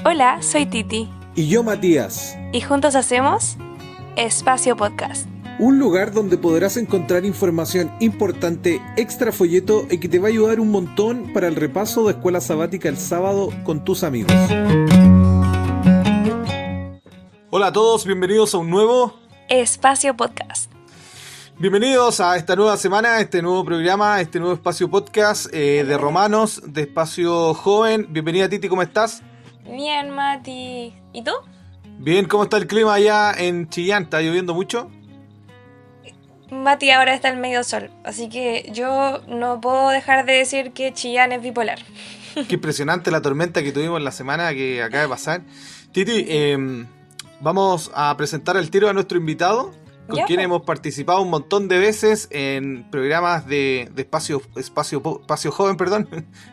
Hola, soy Titi. Y yo, Matías. Y juntos hacemos Espacio Podcast. Un lugar donde podrás encontrar información importante, extra folleto y que te va a ayudar un montón para el repaso de escuela sabática el sábado con tus amigos. Hola a todos, bienvenidos a un nuevo Espacio Podcast. Bienvenidos a esta nueva semana, a este nuevo programa, a este nuevo Espacio Podcast de Romanos, de Espacio Joven. Bienvenida Titi, ¿cómo estás? Bien, Mati. ¿Y tú? Bien, ¿cómo está el clima allá en Chillán? ¿Está lloviendo mucho? Mati ahora está en medio sol, así que yo no puedo dejar de decir que Chillán es bipolar. Qué impresionante la tormenta que tuvimos la semana que acaba de pasar. Titi, vamos a presentar al tiro a nuestro invitado, con quien hemos participado un montón de veces en programas de Espacio Joven, perdón,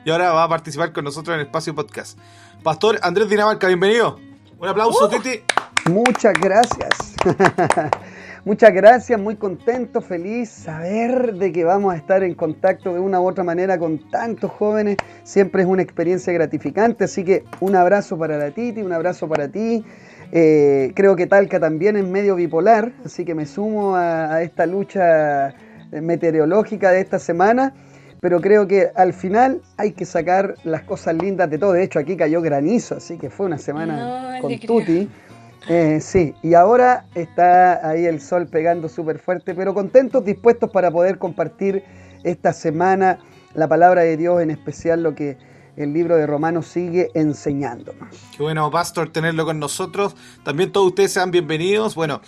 y ahora va a participar con nosotros en Espacio Podcast. Pastor Andrés Dinamarca, bienvenido. Un aplauso, Titi. Muchas gracias. Muchas gracias, muy contento, feliz, saber de que vamos a estar en contacto de una u otra manera con tantos jóvenes, siempre es una experiencia gratificante, así que un abrazo para la Titi, un abrazo para ti. Creo que Talca también es medio bipolar, así que me sumo a esta lucha meteorológica de esta semana, pero creo que al final hay que sacar las cosas lindas de todo. De hecho, aquí cayó granizo, así que fue una semana con tuti. Sí, y ahora está ahí el sol pegando súper fuerte, pero contentos, dispuestos para poder compartir esta semana la palabra de Dios, en especial lo que el libro de Romanos sigue enseñándonos. Qué bueno, Pastor, tenerlo con nosotros. También todos ustedes sean bienvenidos. Bueno,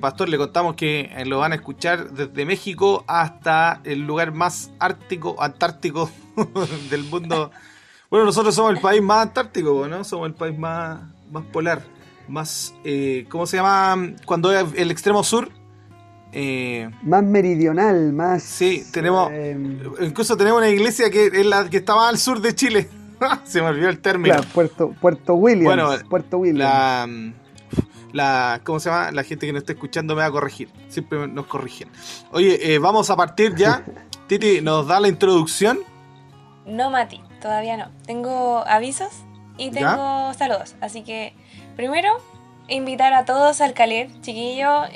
Pastor, le contamos que lo van a escuchar desde México hasta el lugar más antártico del mundo. Bueno, nosotros somos el país más antártico, ¿no? Somos el país más polar. Más, ¿cómo se llama? Cuando es el extremo sur. Más meridional, más... Sí, tenemos incluso tenemos una iglesia que es la que está más al sur de Chile. Se me olvidó el término. Claro, Puerto Williams. Bueno, Puerto Williams. ¿Cómo se llama? La gente que nos está escuchando me va a corregir. Siempre nos corrigen. Oye, vamos a partir ya. Titi, ¿nos da la introducción? No, Mati, todavía no. Tengo avisos y tengo saludos. Así que, primero, invitar a todos al Caler, chiquillos.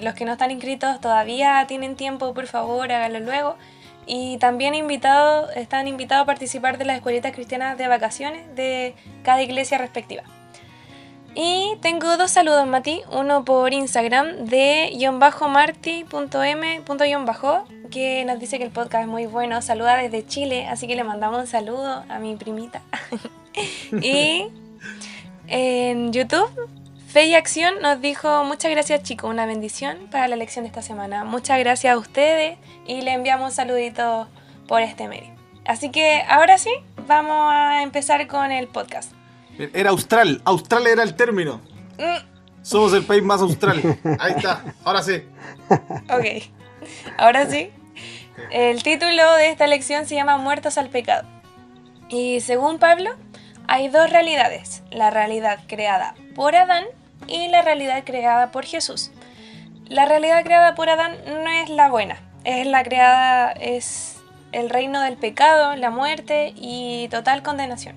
Los que no están inscritos todavía tienen tiempo, por favor, háganlo luego. Y también están invitados a participar de las escuelitas cristianas de vacaciones de cada iglesia respectiva. Y tengo dos saludos, Mati. Uno por Instagram de _marti.m. que nos dice que el podcast es muy bueno. Saluda desde Chile, así que le mandamos un saludo a mi primita. Y en YouTube, Fe y Acción nos dijo: muchas gracias, chicos, una bendición para la lección de esta semana. Muchas gracias a ustedes y le enviamos un saludito por este medio. Así que ahora sí, vamos a empezar con el podcast. Era austral era el término. Somos el país más austral. Ahí está, ahora sí. Ok, ahora sí. El título de esta lección se llama Muertos al pecado. Y según Pablo, hay dos realidades: la realidad creada por Adán y la realidad creada por Jesús. La realidad creada por Adán no es la buena, es el reino del pecado, la muerte y total condenación.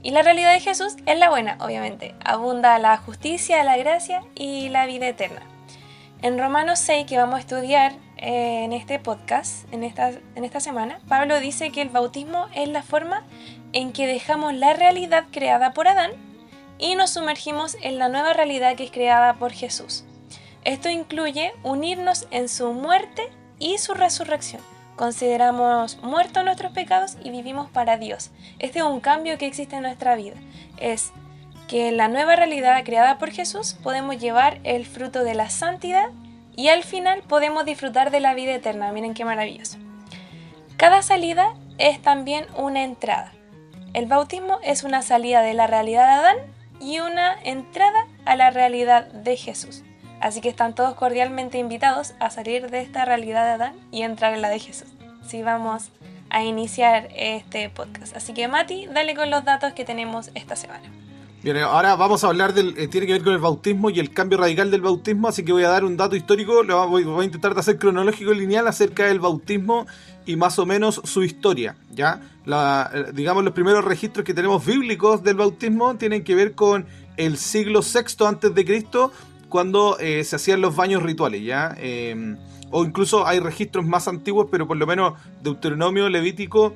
Y la realidad de Jesús es la buena, obviamente. Abunda la justicia, la gracia y la vida eterna. En Romanos 6, que vamos a estudiar en este podcast, en esta semana, Pablo dice que el bautismo es la forma en que dejamos la realidad creada por Adán y nos sumergimos en la nueva realidad que es creada por Jesús. Esto incluye unirnos en su muerte y su resurrección. Consideramos muertos nuestros pecados y vivimos para Dios. Este es un cambio que existe en nuestra vida. Es que en la nueva realidad creada por Jesús podemos llevar el fruto de la santidad y al final podemos disfrutar de la vida eterna. Miren qué maravilloso. Cada salida es también una entrada. El bautismo es una salida de la realidad de Adán y una entrada a la realidad de Jesús. Así que están todos cordialmente invitados a salir de esta realidad de Adán y entrar en la de Jesús. Así vamos a iniciar este podcast. Así que Mati, dale con los datos que tenemos esta semana. Bien, ahora vamos a hablar tiene que ver con el bautismo y el cambio radical del bautismo, así que voy a dar un dato histórico, voy a intentar de hacer cronológico y lineal acerca del bautismo y más o menos su historia, ¿ya? Digamos, los primeros registros que tenemos bíblicos del bautismo tienen que ver con el siglo VI antes de Cristo, cuando se hacían los baños rituales, ¿ya? O incluso hay registros más antiguos, pero por lo menos Deuteronomio, Levítico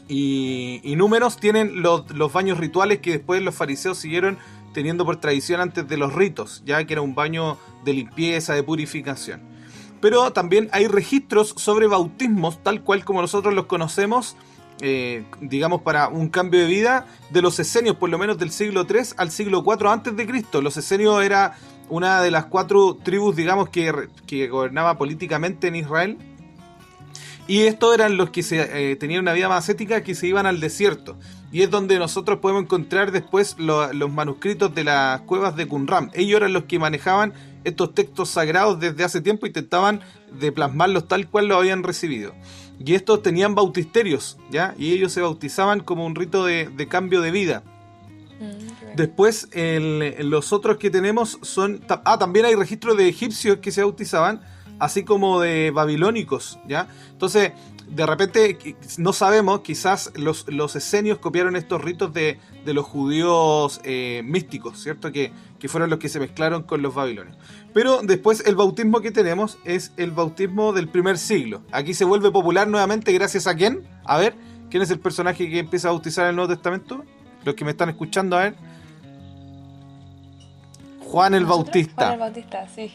y Números tienen los baños rituales que después los fariseos siguieron teniendo por tradición antes de los ritos, ya que era un baño de limpieza, de purificación. Pero también hay registros sobre bautismos, tal cual como nosotros los conocemos, digamos para un cambio de vida, de los esenios, por lo menos del siglo III al siglo IV antes de Cristo. Los esenios era una de las 4 tribus, digamos, que gobernaba políticamente en Israel. Y estos eran los que tenían una vida más ascética, que se iban al desierto. Y es donde nosotros podemos encontrar después los manuscritos de las cuevas de Qumran. Ellos eran los que manejaban estos textos sagrados desde hace tiempo y intentaban de plasmarlos tal cual lo habían recibido. Y estos tenían bautisterios, ¿ya? Y ellos se bautizaban como un rito de cambio de vida. Después, los otros que tenemos son... también hay registros de egipcios que se bautizaban, así como de babilónicos, ¿ya? Entonces, de repente, no sabemos, quizás los esenios copiaron estos ritos de los judíos místicos, ¿cierto? Que fueron los que se mezclaron con los babilonios. Pero después el bautismo que tenemos es el bautismo del primer siglo. Aquí se vuelve popular nuevamente gracias a ¿quién? A ver, ¿quién es el personaje que empieza a bautizar en el Nuevo Testamento? Los que me están escuchando, a ver. Juan el Bautista. Juan el Bautista, sí.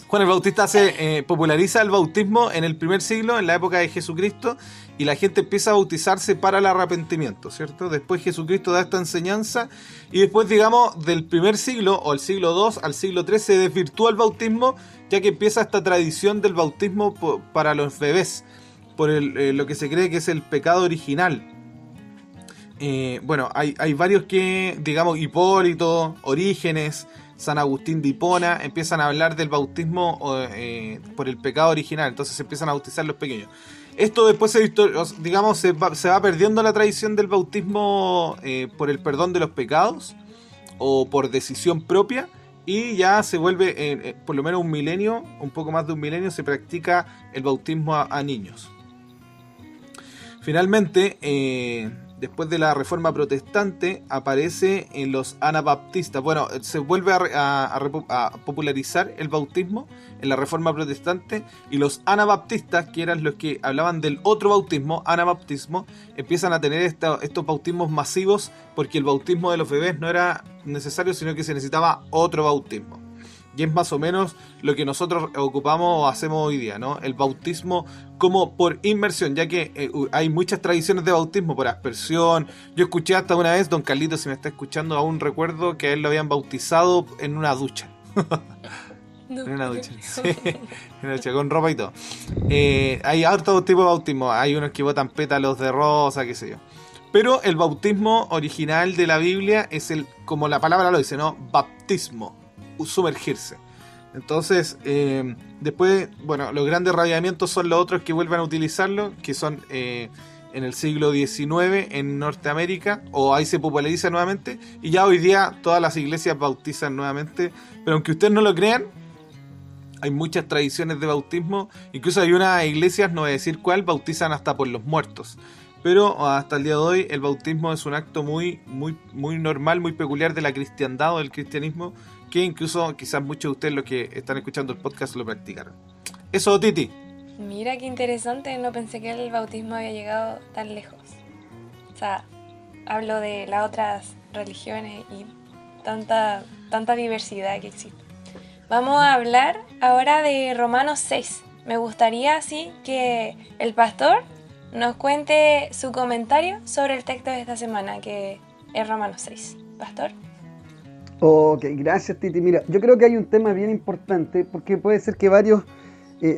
Juan el Bautista populariza el bautismo en el primer siglo, en la época de Jesucristo, y la gente empieza a bautizarse para el arrepentimiento, ¿cierto? Después Jesucristo da esta enseñanza, y después, digamos, del primer siglo, o el siglo II al siglo III, se desvirtúa el bautismo, ya que empieza esta tradición del bautismo para los bebés, por lo que se cree que es el pecado original. Bueno, hay varios que, digamos, Hipólito, Orígenes, San Agustín de Hipona, empiezan a hablar del bautismo por el pecado original, entonces se empiezan a bautizar los pequeños. Esto después, digamos, se va perdiendo la tradición del bautismo por el perdón de los pecados o por decisión propia, y ya se vuelve, por lo menos un milenio, un poco más de un milenio, se practica el bautismo a niños. Finalmente, después de la Reforma Protestante, aparece en los anabaptistas. Bueno, se vuelve a popularizar el bautismo en la Reforma Protestante, y los anabaptistas, que eran los que hablaban del otro bautismo, anabaptismo, empiezan a tener estos bautismos masivos, porque el bautismo de los bebés no era necesario, sino que se necesitaba otro bautismo. Y es más o menos lo que nosotros ocupamos o hacemos hoy día, ¿no? El bautismo como por inmersión, ya que hay muchas tradiciones de bautismo por aspersión. Yo escuché hasta una vez, don Carlito, si me está escuchando, aún recuerdo que a él lo habían bautizado en una ducha. No, en una ducha, sí. En una ducha, con ropa y todo. Hay hartos tipos de bautismo. Hay unos que botan pétalos de rosa, qué sé yo. Pero el bautismo original de la Biblia es como la palabra lo dice, ¿no? Baptismo. Sumergirse. Entonces, después, bueno, los grandes rabiamientos son los otros que vuelven a utilizarlo, que son en el siglo XIX en Norteamérica, o ahí se populariza nuevamente, y ya hoy día todas las iglesias bautizan nuevamente. Pero aunque ustedes no lo crean, hay muchas tradiciones de bautismo. Incluso hay unas iglesias, no voy a decir cuál, bautizan hasta por los muertos. Pero hasta el día de hoy el bautismo es un acto muy, muy, muy normal, muy peculiar de la cristiandad o del cristianismo, que incluso quizás muchos de ustedes, los que están escuchando el podcast, lo practicaron. Eso, Titi. Mira qué interesante, no pensé que el bautismo había llegado tan lejos. O sea, hablo de las otras religiones y tanta diversidad que existe. Vamos a hablar ahora de Romanos 6. Me gustaría así que el pastor nos cuente su comentario sobre el texto de esta semana, que es Romanos 6. Pastor. Ok, gracias, Titi. Mira, yo creo que hay un tema bien importante, porque puede ser que varios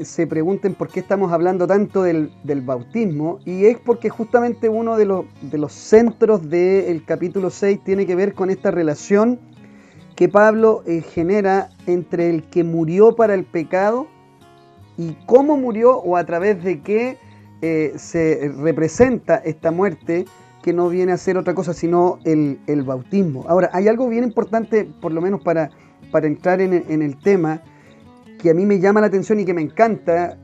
se pregunten por qué estamos hablando tanto del bautismo, y es porque justamente uno de los centros del capítulo 6 tiene que ver con esta relación que Pablo genera entre el que murió para el pecado y cómo murió, o a través de qué se representa esta muerte, que no viene a ser otra cosa sino el bautismo. Ahora, hay algo bien importante, por lo menos para entrar en el tema, que a mí me llama la atención y que me encanta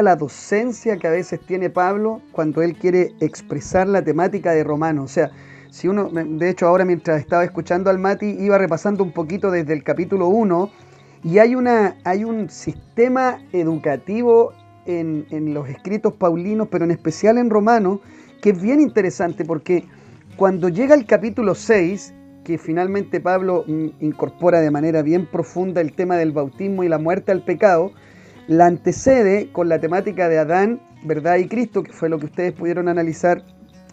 la docencia que a veces tiene Pablo cuando él quiere expresar la temática de Romanos. O sea, si uno, de hecho ahora mientras estaba escuchando al Mati, iba repasando un poquito desde el capítulo 1 y hay un sistema educativo en los escritos paulinos, pero en especial en Romanos, que es bien interesante porque cuando llega el capítulo 6, que finalmente Pablo incorpora de manera bien profunda el tema del bautismo y la muerte al pecado, la antecede con la temática de Adán, verdad y Cristo, que fue lo que ustedes pudieron analizar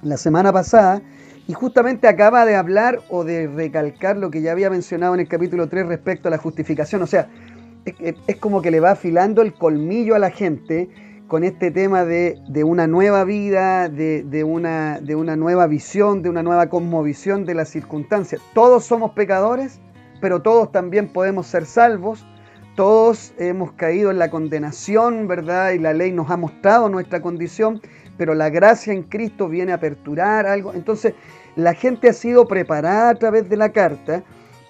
la semana pasada, y justamente acaba de hablar o de recalcar lo que ya había mencionado en el capítulo 3 respecto a la justificación. O sea, es como que le va afilando el colmillo a la gente con este tema de una nueva vida, de una nueva visión, de una nueva cosmovisión de las circunstancias. Todos somos pecadores, pero todos también podemos ser salvos. Todos hemos caído en la condenación, ¿verdad? Y la ley nos ha mostrado nuestra condición, pero la gracia en Cristo viene a aperturar algo. Entonces, la gente ha sido preparada a través de la carta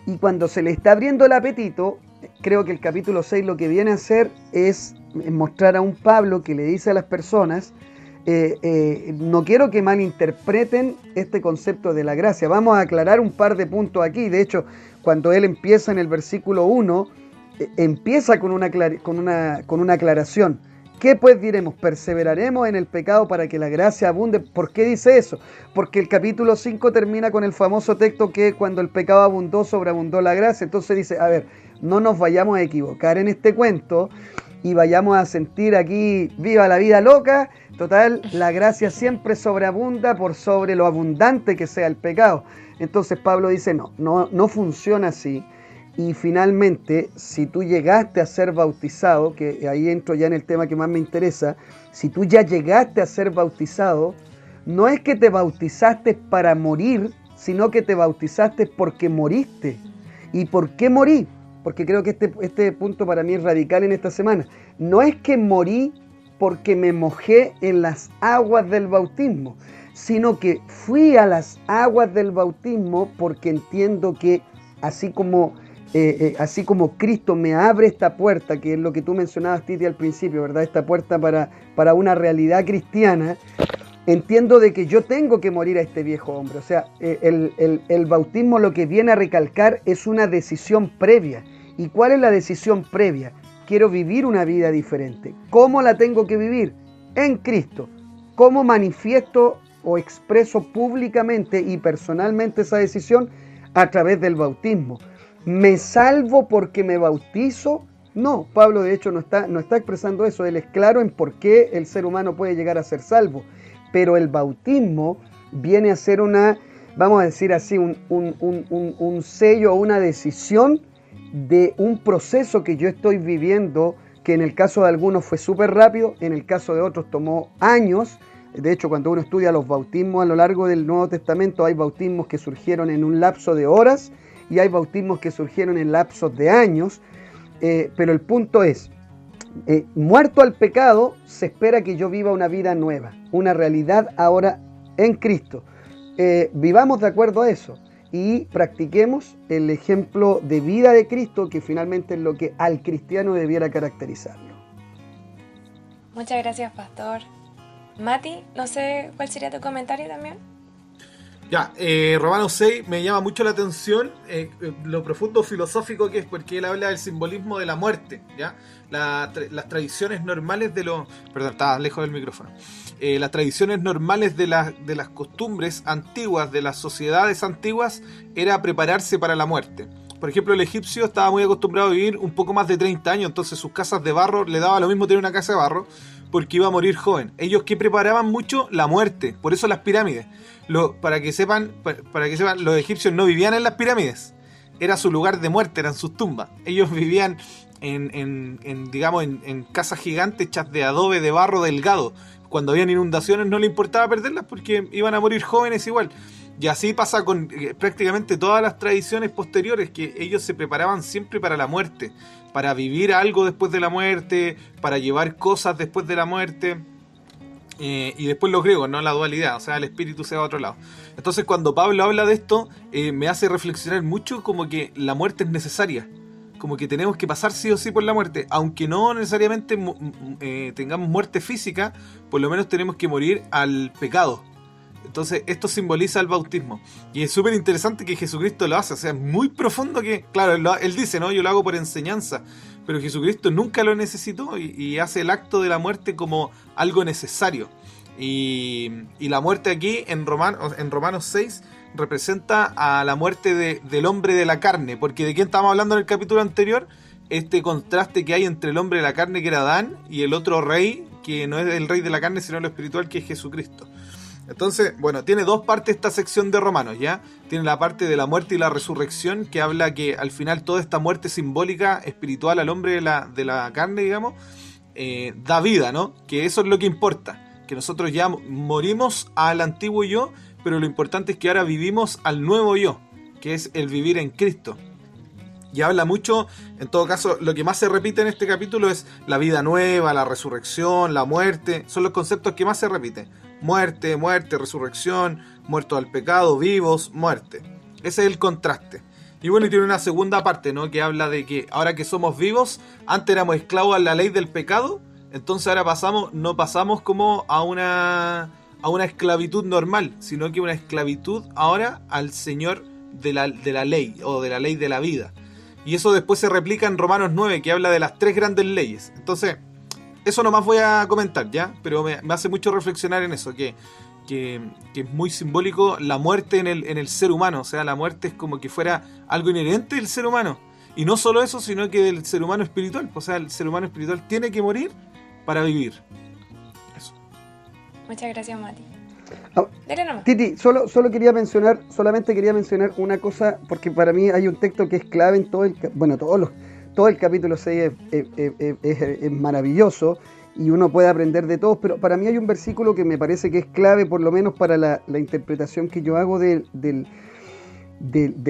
y cuando se le está abriendo el apetito, creo que el capítulo 6 lo que viene a hacer es mostrar a un Pablo que le dice a las personas, no quiero que malinterpreten este concepto de la gracia. Vamos a aclarar un par de puntos aquí. De hecho, cuando él empieza en el versículo 1, empieza con una aclaración. ¿Qué pues diremos? ¿Perseveraremos en el pecado para que la gracia abunde? ¿Por qué dice eso? Porque el capítulo 5 termina con el famoso texto que cuando el pecado abundó, sobreabundó la gracia. Entonces dice, a ver, no nos vayamos a equivocar en este cuento y vayamos a sentir aquí, viva la vida loca. Total, la gracia siempre sobreabunda por sobre lo abundante que sea el pecado. Entonces Pablo dice, no funciona así. Y finalmente, si tú llegaste a ser bautizado, que ahí entro ya en el tema que más me interesa, si tú ya llegaste a ser bautizado, no es que te bautizaste para morir, sino que te bautizaste porque moriste. ¿Y por qué morí? Porque creo que este punto para mí es radical en esta semana. No es que morí porque me mojé en las aguas del bautismo, sino que fui a las aguas del bautismo porque entiendo que así como Cristo me abre esta puerta, que es lo que tú mencionabas, Titi, al principio, ¿verdad? Esta puerta para una realidad cristiana, entiendo de que yo tengo que morir a este viejo hombre. O sea, el bautismo lo que viene a recalcar es una decisión previa. ¿Y cuál es la decisión previa? Quiero vivir una vida diferente. ¿Cómo la tengo que vivir? En Cristo. ¿Cómo manifiesto o expreso públicamente y personalmente esa decisión? A través del bautismo. ¿Me salvo porque me bautizo? No, Pablo de hecho no está expresando eso. Él es claro en por qué el ser humano puede llegar a ser salvo. Pero el bautismo viene a ser vamos a decir así, un sello o una decisión de un proceso que yo estoy viviendo, que en el caso de algunos fue súper rápido, en el caso de otros tomó años. De hecho, cuando uno estudia los bautismos a lo largo del Nuevo Testamento, hay bautismos que surgieron en un lapso de horas y hay bautismos que surgieron en lapsos de años, pero el punto es, muerto al pecado, se espera que yo viva una vida nueva, una realidad ahora en Cristo. Vivamos de acuerdo a eso y practiquemos el ejemplo de vida de Cristo, que finalmente es lo que al cristiano debiera caracterizarlo. Muchas gracias, pastor. Mati, no sé cuál sería tu comentario también. Ya, Romanos 6 me llama mucho la atención lo profundo filosófico que es, porque él habla del simbolismo de la muerte, ¿ya? Las tradiciones normales Perdón, estaba lejos del micrófono. Las tradiciones normales de las costumbres antiguas, de las sociedades antiguas, era prepararse para la muerte. Por ejemplo, el egipcio estaba muy acostumbrado a vivir un poco más de 30 años, entonces sus casas de barro le daba lo mismo tener una casa de barro, porque iba a morir joven. Ellos que preparaban mucho la muerte, por eso las pirámides. Para que sepan, los egipcios no vivían en las pirámides, era su lugar de muerte, eran sus tumbas. Ellos vivían en casas gigantes hechas de adobe, de barro delgado. Cuando habían inundaciones no les importaba perderlas porque iban a morir jóvenes igual. Y así pasa con prácticamente todas las tradiciones posteriores, que ellos se preparaban siempre para la muerte, para vivir algo después de la muerte, para llevar cosas después de la muerte. Y después los griegos, no la dualidad, o sea, el espíritu se va a otro lado. Entonces cuando Pablo habla de esto, me hace reflexionar mucho como que la muerte es necesaria. como que tenemos que pasar sí o sí por la muerte, aunque no necesariamente tengamos muerte física, por lo menos tenemos que morir al pecado. Entonces esto simboliza el bautismo. Y es súper interesante que Jesucristo lo hace. O sea, es muy profundo que, claro, él dice, ¿no? Yo lo hago por enseñanza. Pero Jesucristo nunca lo necesitó y hace el acto de la muerte como algo necesario. Y la muerte aquí en Romanos 6 representa a la muerte del hombre de la carne. Porque ¿de quién estábamos hablando en el capítulo anterior? Este contraste que hay entre el hombre de la carne, que era Adán, y el otro rey, que no es el rey de la carne, sino lo espiritual, que es Jesucristo. Entonces, bueno, tiene dos partes esta sección de Romanos, ¿ya? Tiene la parte de la muerte y la resurrección, que habla que al final toda esta muerte simbólica, espiritual al hombre de la carne, digamos, da vida, ¿no? Que eso es lo que importa, que nosotros ya morimos al antiguo yo, pero lo importante es que ahora vivimos al nuevo yo, que es el vivir en Cristo. Y habla mucho, en todo caso, lo que más se repite en este capítulo es la vida nueva, la resurrección, la muerte, son los conceptos que más se repiten. Muerte, resurrección, muertos al pecado, vivos, muerte. Ese es el contraste. Y bueno, y tiene una segunda parte, ¿no? Que habla de que ahora que somos vivos, antes éramos esclavos a la ley del pecado, entonces ahora no pasamos como a una esclavitud normal, sino que una esclavitud ahora al Señor de la ley, o de la ley de la vida. Y eso después se replica en Romanos 9, que habla de las 3 grandes leyes. Entonces, eso nomás voy a comentar, ¿ya? Pero me hace mucho reflexionar en eso, que es muy simbólico la muerte en el ser humano. O sea, la muerte es como que fuera algo inherente del ser humano. Y no solo eso, sino que del ser humano espiritual. O sea, el ser humano espiritual tiene que morir para vivir. Eso. Muchas gracias, Mati. Dale nomás. Titi, solamente quería mencionar una cosa, porque para mí hay un texto que es clave en todo el capítulo 6 es maravilloso y uno puede aprender de todos, pero para mí hay un versículo que me parece que es clave, por lo menos para la interpretación que yo hago de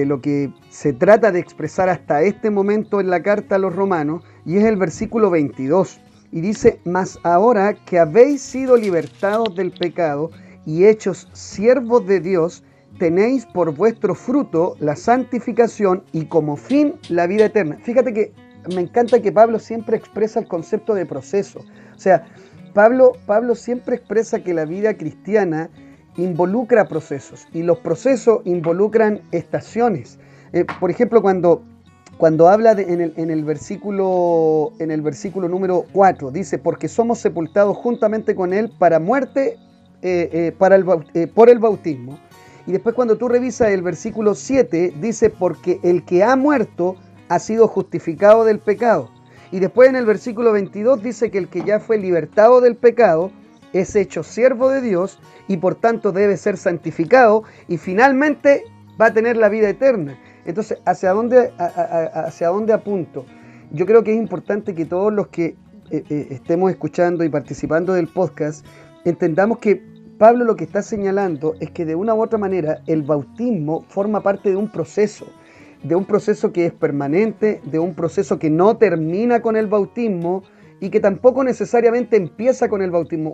lo que se trata de expresar hasta este momento en la carta a los romanos, y es el versículo 22, y dice: mas ahora que habéis sido libertados del pecado y hechos siervos de Dios, tenéis por vuestro fruto la santificación y como fin la vida eterna. Fíjate que me encanta que Pablo siempre expresa el concepto de proceso. O sea, Pablo siempre expresa que la vida cristiana involucra procesos, y los procesos involucran estaciones. Por ejemplo, cuando habla en el versículo número 4, dice: porque somos sepultados juntamente con él para muerte, por el bautismo. Y después, cuando tú revisas el versículo 7, dice: porque el que ha muerto ha sido justificado del pecado. Y después, en el versículo 22, dice que el que ya fue libertado del pecado es hecho siervo de Dios y por tanto debe ser santificado, y finalmente va a tener la vida eterna. Entonces, ¿hacia dónde apunto? Yo creo que es importante que todos los que estemos escuchando y participando del podcast entendamos que Pablo lo que está señalando es que de una u otra manera el bautismo forma parte de un proceso que es permanente, de un proceso que no termina con el bautismo y que tampoco necesariamente empieza con el bautismo.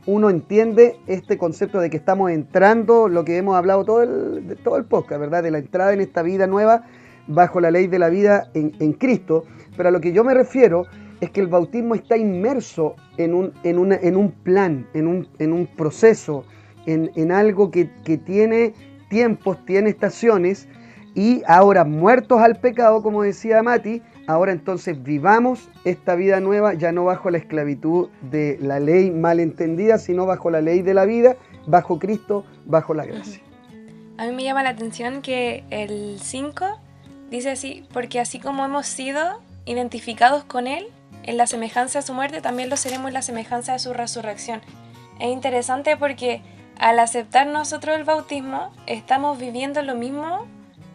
Uno entiende este concepto de que estamos entrando, lo que hemos hablado todo el podcast, ¿verdad? De la entrada en esta vida nueva bajo la ley de la vida en Cristo, pero a lo que yo me refiero es que el bautismo está inmerso en un plan, en un proceso, en algo que tiene tiempos, tiene estaciones, y ahora muertos al pecado, como decía Mati, ahora entonces vivamos esta vida nueva, ya no bajo la esclavitud de la ley malentendida, sino bajo la ley de la vida, bajo Cristo, bajo la gracia. A mí me llama la atención que el 5 dice así: porque así como hemos sido identificados con Él en la semejanza de su muerte, también lo seremos en la semejanza de su resurrección. Es interesante porque al aceptar nosotros el bautismo, estamos viviendo lo mismo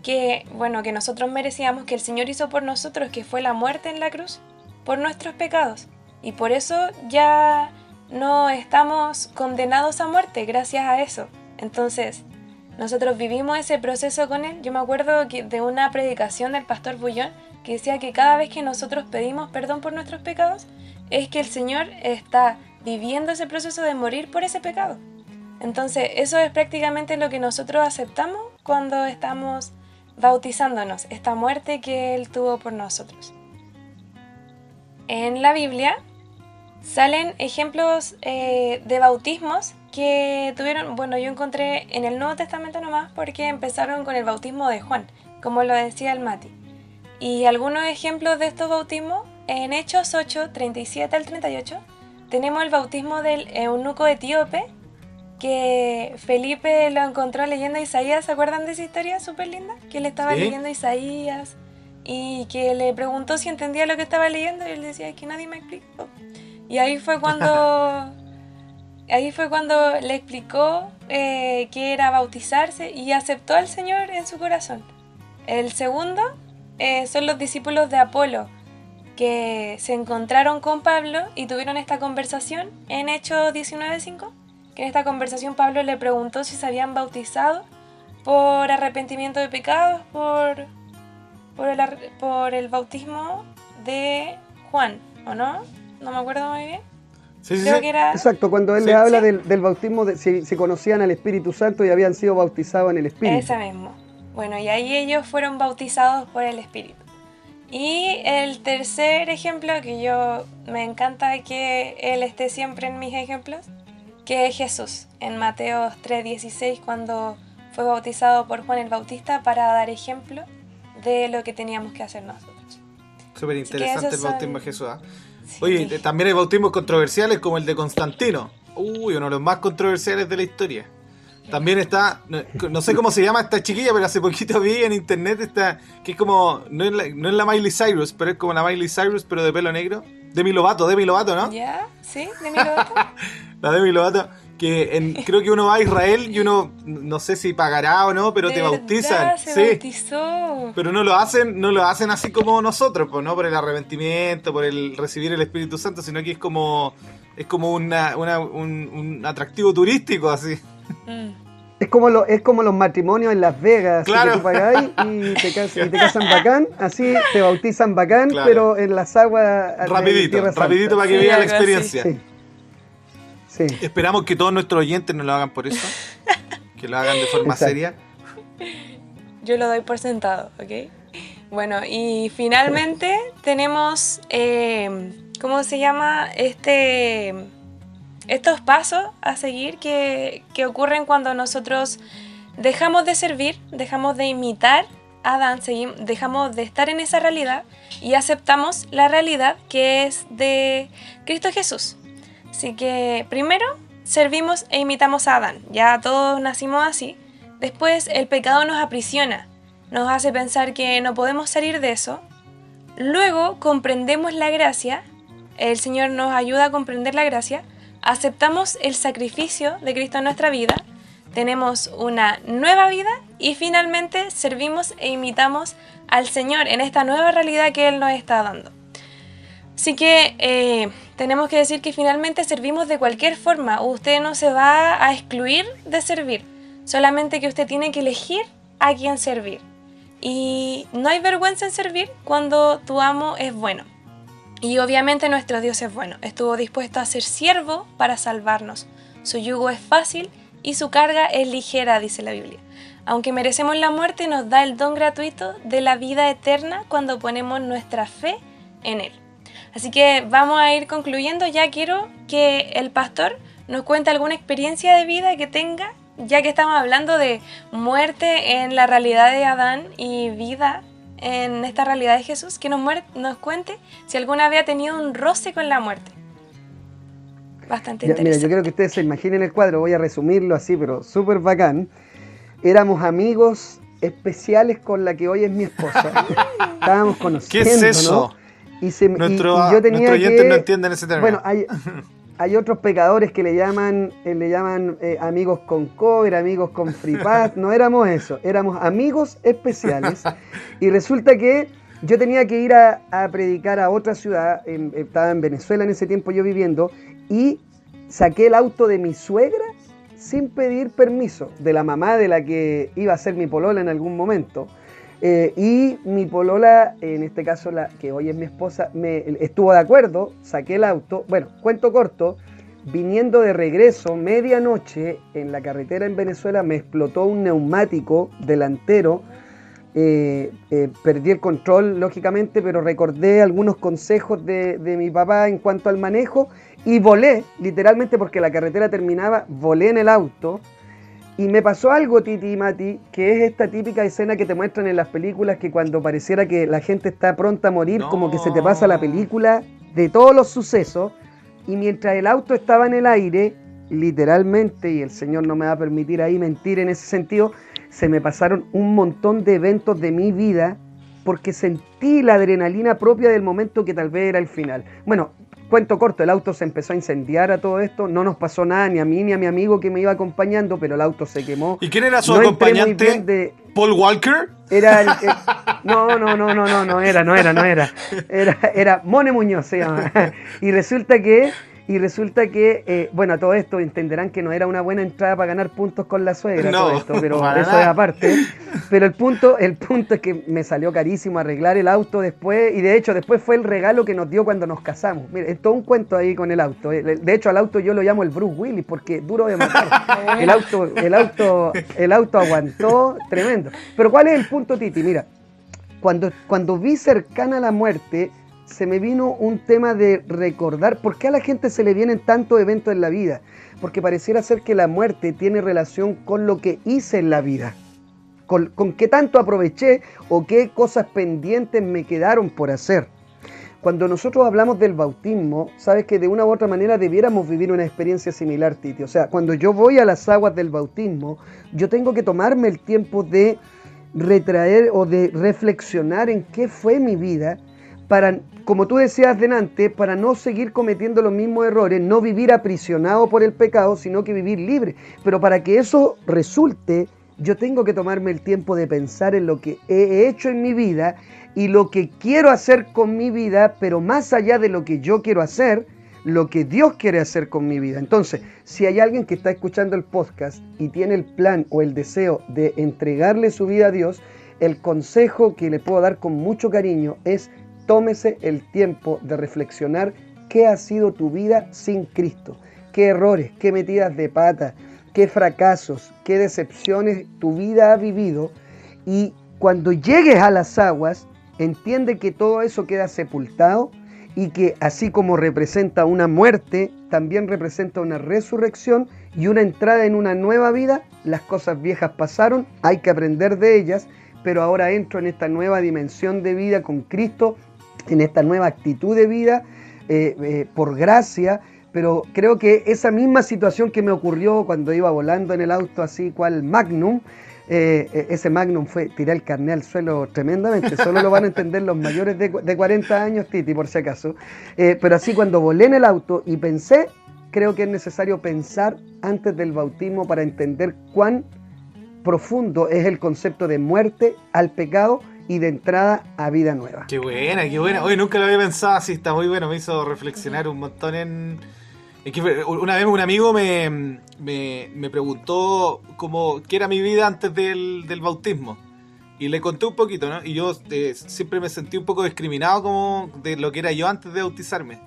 que nosotros merecíamos, que el Señor hizo por nosotros, que fue la muerte en la cruz por nuestros pecados. Y por eso ya no estamos condenados a muerte, gracias a eso. Entonces, nosotros vivimos ese proceso con Él. Yo me acuerdo de una predicación del pastor Bullón que decía que cada vez que nosotros pedimos perdón por nuestros pecados, es que el Señor está viviendo ese proceso de morir por ese pecado. Entonces, eso es prácticamente lo que nosotros aceptamos cuando estamos bautizándonos, esta muerte que Él tuvo por nosotros. En la Biblia salen ejemplos de bautismos que tuvieron, bueno, yo encontré en el Nuevo Testamento nomás porque empezaron con el bautismo de Juan, como lo decía el Mati. Y algunos ejemplos de estos bautismos, en Hechos 8, 37 al 38, tenemos el bautismo del eunuco etíope, que Felipe lo encontró leyendo Isaías. ¿Se acuerdan de esa historia súper linda? Que él estaba leyendo Isaías y que le preguntó si entendía lo que estaba leyendo y él decía, es que nadie me explicó. Y ahí fue cuando le explicó que era bautizarse y aceptó al Señor en su corazón. El segundo son los discípulos de Apolo, que se encontraron con Pablo y tuvieron esta conversación en Hechos 19:5, que en esta conversación Pablo le preguntó si se habían bautizado por arrepentimiento de pecados, por el bautismo de Juan, ¿o no? No me acuerdo muy bien. Sí, Creo que era... Exacto, cuando él le habla del bautismo, si conocían al Espíritu Santo y habían sido bautizados en el Espíritu. Ese mismo. Bueno, y ahí ellos fueron bautizados por el Espíritu. Y el tercer ejemplo, que yo me encanta que él esté siempre en mis ejemplos, que es Jesús, en Mateo 3:16, cuando fue bautizado por Juan el Bautista para dar ejemplo de lo que teníamos que hacer nosotros. Súper interesante el bautismo de Jesús, ¿eh? Sí. Oye, también hay bautismos controversiales como el de Constantino. Uno de los más controversiales de la historia. También está, no sé cómo se llama esta chiquilla, pero hace poquito vi en internet esta, que es como, no es la Miley Cyrus, pero es como la Miley Cyrus, pero de pelo negro. Demi Lovato, ¿no? ¿Ya? ¿Sí? ¿Demi Lovato? La Demi Lovato, que creo que uno va a Israel y uno, no sé si pagará o no, pero te bautizan. Se bautizó. Pero no lo hacen así como nosotros, pues, no por el arrepentimiento, por el recibir el Espíritu Santo, sino que es como un atractivo turístico, así. Es como los matrimonios en Las Vegas, claro. Que tú pagáis y te casan bacán, así te bautizan bacán, claro. Pero en las aguas rapidito para que vean la experiencia. Sí. Esperamos que todos nuestros oyentes no lo hagan por eso, que lo hagan de forma seria. Yo lo doy por sentado, ¿ok? Bueno, y finalmente tenemos, ¿cómo se llama? Estos pasos a seguir que ocurren cuando nosotros dejamos de servir, dejamos de imitar a Adán, dejamos de estar en esa realidad y aceptamos la realidad que es de Cristo Jesús. Así que primero servimos e imitamos a Adán, ya todos nacimos así. Después el pecado nos aprisiona, nos hace pensar que no podemos salir de eso. Luego comprendemos la gracia, el Señor nos ayuda a comprender la gracia. Aceptamos el sacrificio de Cristo en nuestra vida, tenemos una nueva vida y finalmente servimos e imitamos al Señor en esta nueva realidad que Él nos está dando. Así que tenemos que decir que finalmente servimos de cualquier forma. Usted no se va a excluir de servir, solamente que usted tiene que elegir a quién servir. Y no hay vergüenza en servir cuando tu amo es bueno. Y obviamente nuestro Dios es bueno, estuvo dispuesto a ser siervo para salvarnos. Su yugo es fácil y su carga es ligera, dice la Biblia. Aunque merecemos la muerte, nos da el don gratuito de la vida eterna cuando ponemos nuestra fe en Él. Así que vamos a ir concluyendo. Ya quiero que el pastor nos cuente alguna experiencia de vida que tenga, ya que estamos hablando de muerte en la realidad de Adán y vida en esta realidad de Jesús, que nos cuente si alguna vez ha tenido un roce con la muerte. Bastante interesante. Mira, yo creo que ustedes se imaginen el cuadro, voy a resumirlo así, pero súper bacán. Éramos amigos especiales con la que hoy es mi esposa. Estábamos conociendo, ¿qué es eso? ¿no? Y yo tenía oyentes no entienden ese término. Bueno, hay otros pecadores que le llaman amigos con cover, amigos con free pass. No éramos eso, éramos amigos especiales. Y resulta que yo tenía que ir a predicar a otra ciudad, estaba en Venezuela en ese tiempo yo viviendo, y saqué el auto de mi suegra sin pedir permiso, de la mamá de la que iba a ser mi polola en algún momento. Y mi polola, en este caso la que hoy es mi esposa, estuvo de acuerdo, saqué el auto. Bueno, cuento corto, viniendo de regreso, medianoche, en la carretera en Venezuela, me explotó un neumático delantero, perdí el control, lógicamente, pero recordé algunos consejos de mi papá en cuanto al manejo y volé, literalmente porque la carretera terminaba, volé en el auto. Y me pasó algo, Titi y Mati, que es esta típica escena que te muestran en las películas, que cuando pareciera que la gente está pronta a morir, No. como que se te pasa la película de todos los sucesos, y mientras el auto estaba en el aire, literalmente, y el Señor no me va a permitir ahí mentir en ese sentido, se me pasaron un montón de eventos de mi vida, porque sentí la adrenalina propia del momento que tal vez era el final. Bueno, cuento corto, el auto se empezó a incendiar a todo esto, no nos pasó nada ni a mí ni a mi amigo que me iba acompañando, pero el auto se quemó. ¿Y quién era su No entré muy acompañante? bien de- ¿Paul Walker? Era no era. Era Mone Muñoz se llama. Y resulta que, bueno, a todo esto entenderán que no era una buena entrada para ganar puntos con la suegra, No, todo esto, pero para eso nada. es aparte. Pero el punto es que me salió carísimo arreglar el auto después, y de hecho después fue el regalo que nos dio cuando nos casamos. Mire, es todo un cuento ahí con el auto. De hecho al auto yo lo llamo el Bruce Willis porque duro de matar. El auto aguantó tremendo. Pero ¿cuál es el punto, Titi? Mira, cuando vi cercana la muerte, se me vino un tema de recordar por qué a la gente se le vienen tantos eventos en la vida. Porque pareciera ser que la muerte tiene relación con lo que hice en la vida. Con qué tanto aproveché o qué cosas pendientes me quedaron por hacer. Cuando nosotros hablamos del bautismo, sabes que de una u otra manera debiéramos vivir una experiencia similar, Titi. O sea, cuando yo voy a las aguas del bautismo, yo tengo que tomarme el tiempo de retraer o de reflexionar en qué fue mi vida para, como tú decías delante, para no seguir cometiendo los mismos errores, no vivir aprisionado por el pecado, sino que vivir libre. Pero para que eso resulte, yo tengo que tomarme el tiempo de pensar en lo que he hecho en mi vida y lo que quiero hacer con mi vida, pero más allá de lo que yo quiero hacer, lo que Dios quiere hacer con mi vida. Entonces, si hay alguien que está escuchando el podcast y tiene el plan o el deseo de entregarle su vida a Dios, el consejo que le puedo dar con mucho cariño es: tómese el tiempo de reflexionar qué ha sido tu vida sin Cristo, qué errores, qué metidas de pata, qué fracasos, qué decepciones tu vida ha vivido, y cuando llegues a las aguas, entiende que todo eso queda sepultado y que así como representa una muerte, también representa una resurrección y una entrada en una nueva vida. Las cosas viejas pasaron, hay que aprender de ellas, pero ahora entro en esta nueva dimensión de vida con Cristo, en esta nueva actitud de vida, por gracia. Pero creo que esa misma situación que me ocurrió cuando iba volando en el auto así cual Magnum, ese Magnum fue tirar el carné al suelo tremendamente, solo lo van a entender los mayores de 40 años, Titi, por si acaso. Pero así cuando volé en el auto y pensé, creo que es necesario pensar antes del bautismo para entender cuán profundo es el concepto de muerte al pecado y de entrada a vida nueva. Qué buena, qué buena. Oye, nunca lo había pensado así, está muy bueno, me hizo reflexionar un montón en... Es que una vez un amigo me preguntó qué era mi vida antes del bautismo. Y le conté un poquito, ¿no? Y yo siempre me sentí un poco discriminado como de lo que era yo antes de bautizarme.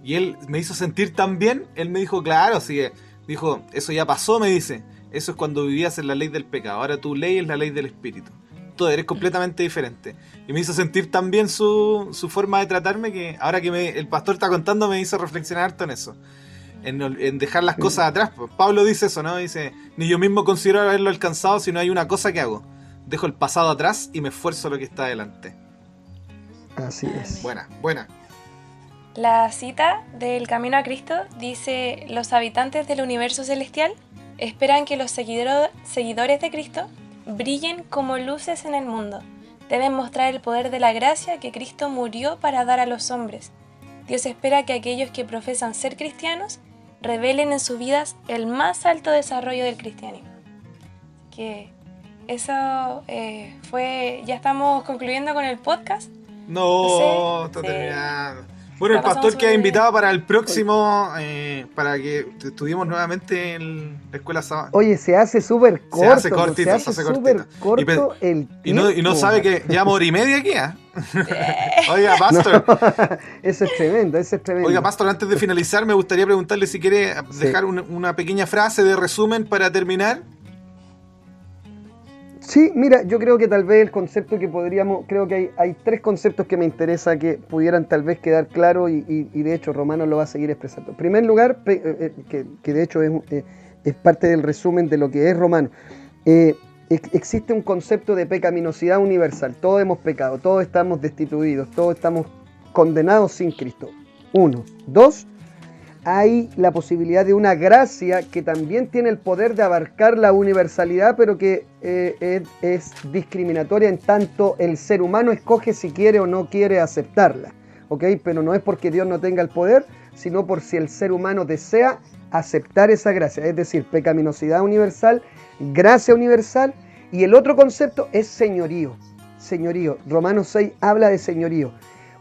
Y él me hizo sentir tan bien. Él me dijo, claro, sí. Dijo, eso ya pasó, me dice. Eso es cuando vivías en la ley del pecado. Ahora tu ley es la ley del espíritu. Tú eres completamente diferente. Y me hizo sentir tan bien su forma de tratarme que ahora que el pastor está contando me hizo reflexionar harto en eso. En dejar las cosas atrás. Pablo dice eso, ¿no? Dice, ni yo mismo considero haberlo alcanzado, sino hay una cosa que hago. Dejo el pasado atrás y me esfuerzo a lo que está adelante. Así es. Buena, buena. La cita del Camino a Cristo dice: los habitantes del universo celestial esperan que los seguidores de Cristo brillen como luces en el mundo. Deben mostrar el poder de la gracia que Cristo murió para dar a los hombres. Dios espera que aquellos que profesan ser cristianos revelen en sus vidas el más alto desarrollo del cristianismo. Que eso fue... Ya estamos concluyendo con el podcast. No, Sí, está sí. terminando. Bueno, el La pasamos pastor queda súper invitado para el próximo, para que estudiemos nuevamente en la escuela sábado. Oye, se hace súper corto. Se hace cortito, se hace súper corto el tiempo. Y no sabe que llevamos hora y media aquí, ¿ah? Oiga, pastor. Eso es tremendo, eso es tremendo. Oiga, pastor, antes de finalizar, me gustaría preguntarle si quiere dejar una pequeña frase de resumen para terminar. Sí, mira, yo creo que tal vez el concepto que creo que hay tres conceptos que me interesa que pudieran tal vez quedar claros y de hecho Romanos lo va a seguir expresando. En primer lugar, que de hecho es parte del resumen de lo que es Romanos, existe un concepto de pecaminosidad universal. Todos hemos pecado, todos estamos destituidos, todos estamos condenados sin Cristo. 1. 2. Hay la posibilidad de una gracia que también tiene el poder de abarcar la universalidad, pero que es discriminatoria en tanto el ser humano escoge si quiere o no quiere aceptarla, ¿ok? Pero no es porque Dios no tenga el poder, sino por si el ser humano desea aceptar esa gracia, es decir, pecaminosidad universal, gracia universal, y el otro concepto es señorío. Señorío, Romanos 6 habla de señorío.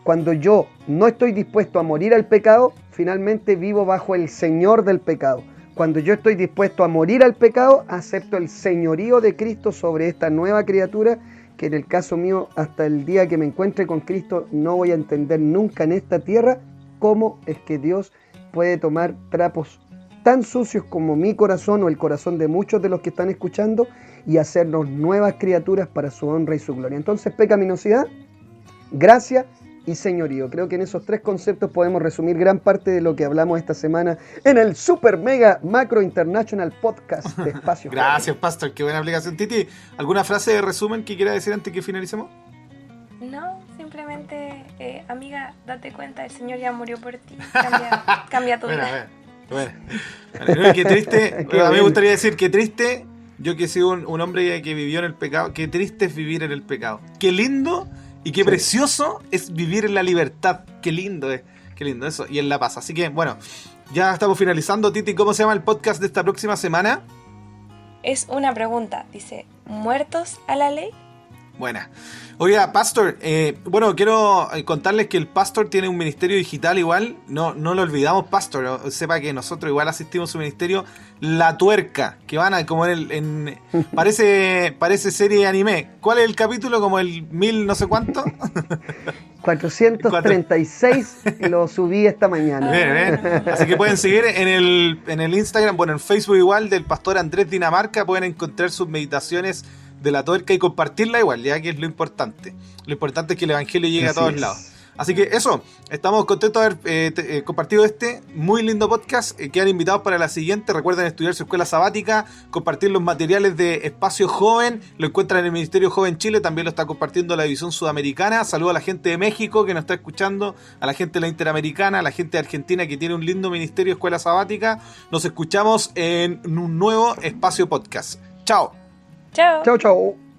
Cuando yo no estoy dispuesto a morir al pecado, finalmente vivo bajo el señor del pecado. Cuando yo estoy dispuesto a morir al pecado, acepto el señorío de Cristo sobre esta nueva criatura, que en el caso mío, hasta el día que me encuentre con Cristo, no voy a entender nunca en esta tierra cómo es que Dios puede tomar trapos tan sucios como mi corazón o el corazón de muchos de los que están escuchando y hacernos nuevas criaturas para su honra y su gloria. Entonces, pecaminosidad, gracia y señorío. Creo que en esos tres conceptos podemos resumir gran parte de lo que hablamos esta semana en el Super Mega Macro International Podcast de Espacio. Gracias, Pastor. Qué buena aplicación. Titi, ¿alguna frase de resumen que quiera decir antes que finalicemos? No, simplemente, amiga, date cuenta, el Señor ya murió por ti. Cambia tu vida. Bueno. Qué triste. A mí me gustaría decir que triste. Yo que soy un hombre que vivió en el pecado. Qué triste es vivir en el pecado. Qué lindo y qué precioso es vivir en la libertad. Qué lindo es. Qué lindo eso. Y en la paz. Así que, bueno, ya estamos finalizando. Titi, ¿cómo se llama el podcast de esta próxima semana? Es una pregunta. Dice, ¿muertos a la ley? Buena. Oiga, Pastor, bueno, quiero contarles que el Pastor tiene un ministerio digital igual, no lo olvidamos, Pastor, sepa que nosotros igual asistimos a su ministerio, La Tuerca, que van a como parece serie de anime. ¿Cuál es el capítulo? Como el 1000 no sé cuánto. 436 lo subí esta mañana. Bien. Así que pueden seguir en el Instagram, bueno, en Facebook igual, del Pastor Andrés Dinamarca, pueden encontrar sus meditaciones de La Tuerca y compartirla igual, ya que es lo importante. Lo importante es que el evangelio llegue a todos lados. Así que eso, estamos contentos de haber compartido este muy lindo podcast. Quedan invitados para la siguiente. Recuerden estudiar su escuela sabática, compartir los materiales de Espacio Joven. Lo encuentran en el Ministerio Joven Chile, también lo está compartiendo la División Sudamericana. Saludo a la gente de México que nos está escuchando, a la gente de la Interamericana, a la gente de Argentina que tiene un lindo ministerio Escuela Sabática. Nos escuchamos en un nuevo Espacio Podcast. Chao. Chao. Chao, chao.